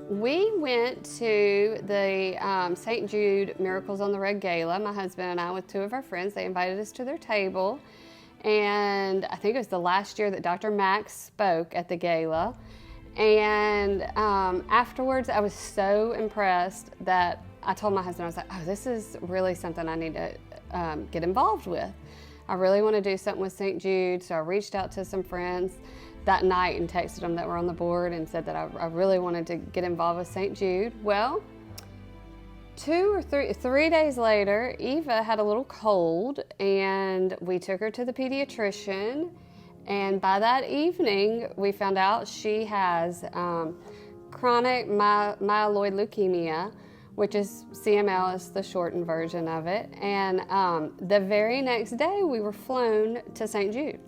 We went to the St. Jude Miracles on the Road Gala, my husband and I, with two of our friends. They invited us to their table, and I think it was the last year that Dr. Max spoke at the gala. And afterwards, I was so impressed that I told my husband, I was like, oh, this is really something I need to get involved with. I really want to do something with St. Jude, so I reached out to some friends that night and texted them that were on the board and said that I really wanted to get involved with St. Jude. Well, 3 days later, Eva had a little cold, and we took her to the pediatrician, and by that evening, we found out she has chronic myeloid leukemia, which is CML is the shortened version of it, and the very next day, we were flown to St. Jude.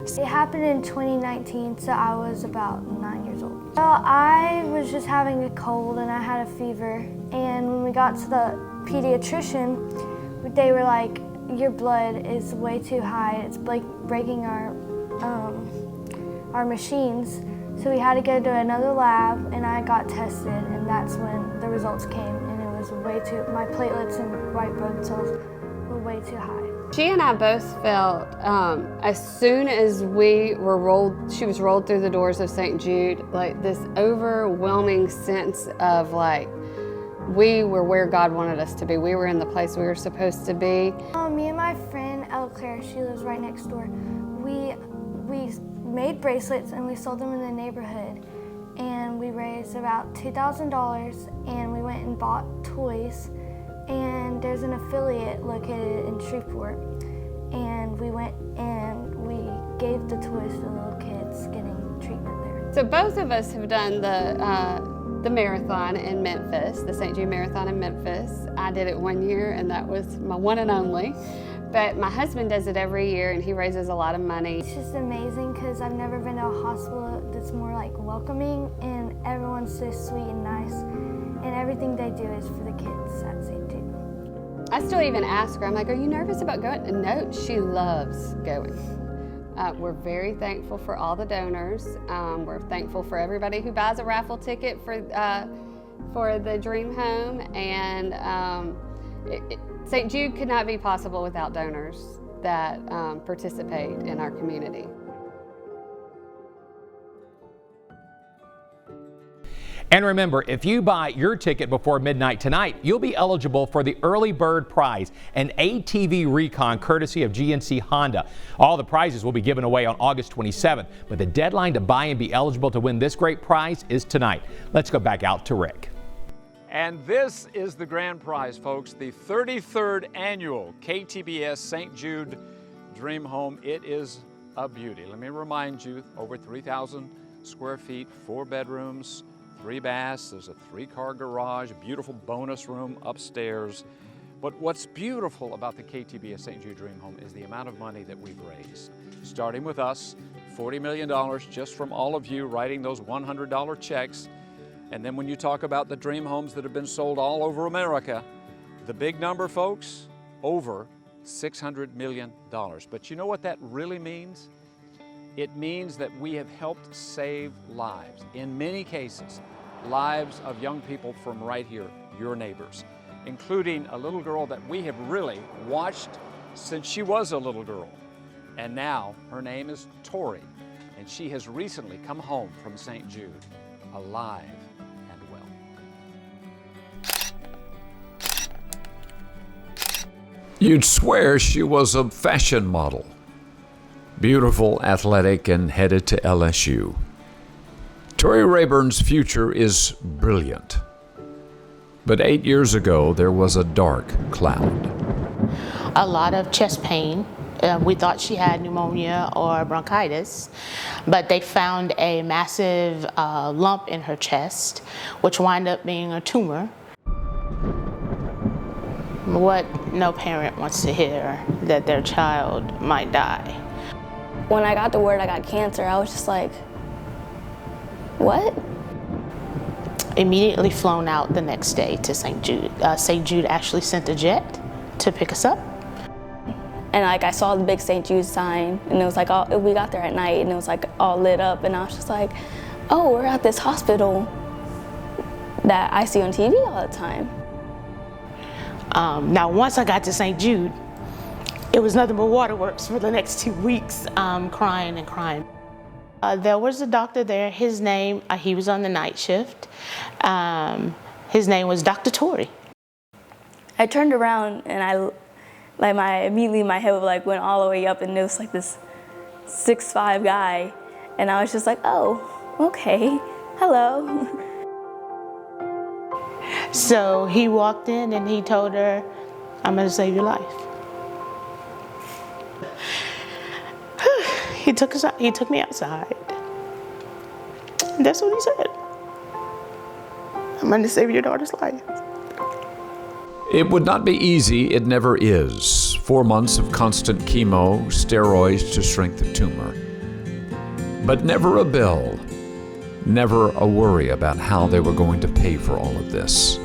It happened in 2019, so I was about 9 years old. Well, I was just having a cold and I had a fever, and when we got to the pediatrician, they were like, your blood is way too high, it's like breaking our machines. So we had to go to another lab, and I got tested, and that's when the results came, and it was way too, my platelets and white blood cells were way too high. She and I both felt, as soon as she was rolled through the doors of St. Jude, like this overwhelming sense of like, we were where God wanted us to be. We were in the place we were supposed to be. Me and my friend, Claire, she lives right next door, we made bracelets and we sold them in the neighborhood. And we raised about $2,000, and we went and bought toys. And there's an affiliate located in Shreveport, and we went and we gave the toys to the little kids getting treatment there. So both of us have done the marathon in Memphis, the St. Jude Marathon in Memphis. I did it 1 year, and that was my one and only. But my husband does it every year, and he raises a lot of money. It's just amazing because I've never been to a hospital that's more like welcoming, and everyone's so sweet and nice, and everything they do is for the kids at St. Jude. I still even ask her, I'm like, are you nervous about going? And no, she loves going. We're very thankful for all the donors. We're thankful for everybody who buys a raffle ticket for the Dream Home. And St. Jude could not be possible without donors that participate in our community. And remember, if you buy your ticket before midnight tonight, you'll be eligible for the early bird prize, an ATV Recon courtesy of GNC Honda. All the prizes will be given away on August 27th, but the deadline to buy and be eligible to win this great prize is tonight. Let's go back out to Rick. And this is the grand prize, folks, the 33rd annual KTBS St. Jude Dream Home. It is a beauty. Let me remind you, over 3,000 square feet, 4 bedrooms, 3 baths, there's a 3-car garage, a beautiful bonus room upstairs. But what's beautiful about the KTBS St. Jude Dream Home is the amount of money that we've raised. Starting with us, $40 million just from all of you writing those $100 checks. And then when you talk about the dream homes that have been sold all over America, the big number, folks, over $600 million. But you know what that really means? It means that we have helped save lives, in many cases, lives of young people from right here, your neighbors, including a little girl that we have really watched since she was a little girl. And now her name is Tori, and she has recently come home from St. Jude, alive and well. You'd swear she was a fashion model. Beautiful, athletic, and headed to LSU. Tori Rayburn's future is brilliant. But 8 years ago, there was a dark cloud. A lot of chest pain. We thought she had pneumonia or bronchitis, but they found a massive lump in her chest, which wound up being a tumor. What no parent wants to hear, that their child might die. When I got the word I got cancer, I was just like, what? Immediately flown out the next day to St. Jude. St. Jude actually sent a jet to pick us up. And like I saw the big St. Jude sign, and it was like, we got there at night, and it was like all lit up, and I was just like, oh, we're at this hospital. that I see on TV all the time. Now, once I got to St. Jude, it was nothing but waterworks for the next 2 weeks, crying and crying. There was a doctor there. His name, he was on the night shift. His name was Dr. Torrey. I turned around and immediately my head went all the way up, and it was like this 6'5" guy, and I was just like, oh, okay, hello. So he walked in and he told her, I'm gonna save your life. He took me outside. And that's what he said. I'm gonna save your daughter's life. It would not be easy, it never is. 4 months of constant chemo, steroids to shrink the tumor. But never a bill, never a worry about how they were going to pay for all of this.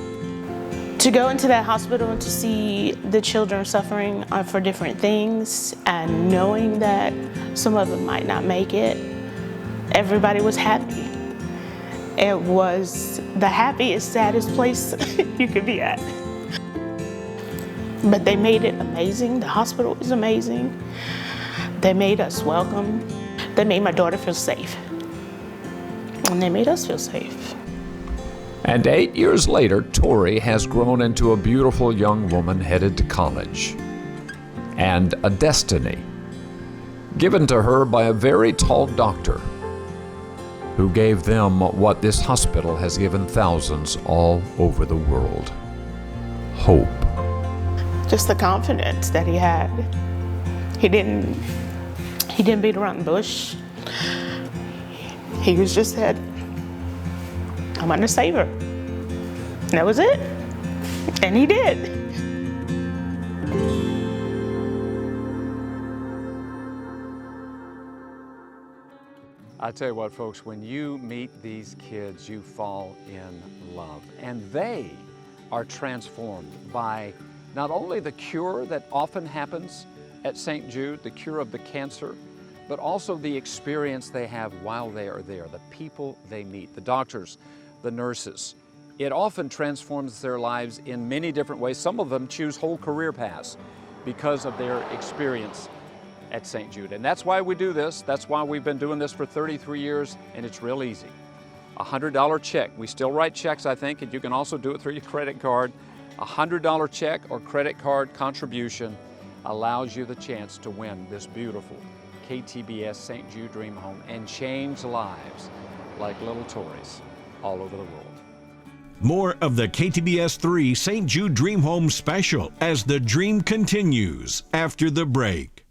To go into that hospital and to see the children suffering for different things and knowing that some of them might not make it, everybody was happy. It was the happiest, saddest place you could be at. But they made it amazing. The hospital was amazing. They made us welcome. They made my daughter feel safe. And they made us feel safe. And 8 years later, Tori has grown into a beautiful young woman headed to college. And a destiny given to her by a very tall doctor who gave them what this hospital has given thousands all over the world: hope. Just the confidence that he had. He didn't beat around the bush. He was just said, I'm gonna save her. And that was it. And he did. I tell you what, folks, when you meet these kids, you fall in love. And they are transformed by not only the cure that often happens at St. Jude, the cure of the cancer, but also the experience they have while they are there, the people they meet, the doctors, the nurses. It often transforms their lives in many different ways. Some of them choose whole career paths because of their experience at St. Jude. And that's why we do this. That's why we've been doing this for 33 years, and it's real easy. A $100 check. We still write checks, I think, and you can also do it through your credit card. A $100 check or credit card contribution allows you the chance to win this beautiful KTBS St. Jude Dream Home and change lives like little Tori's all over the world. More of the KTBS 3 St. Jude Dream Home special as the dream continues after the break.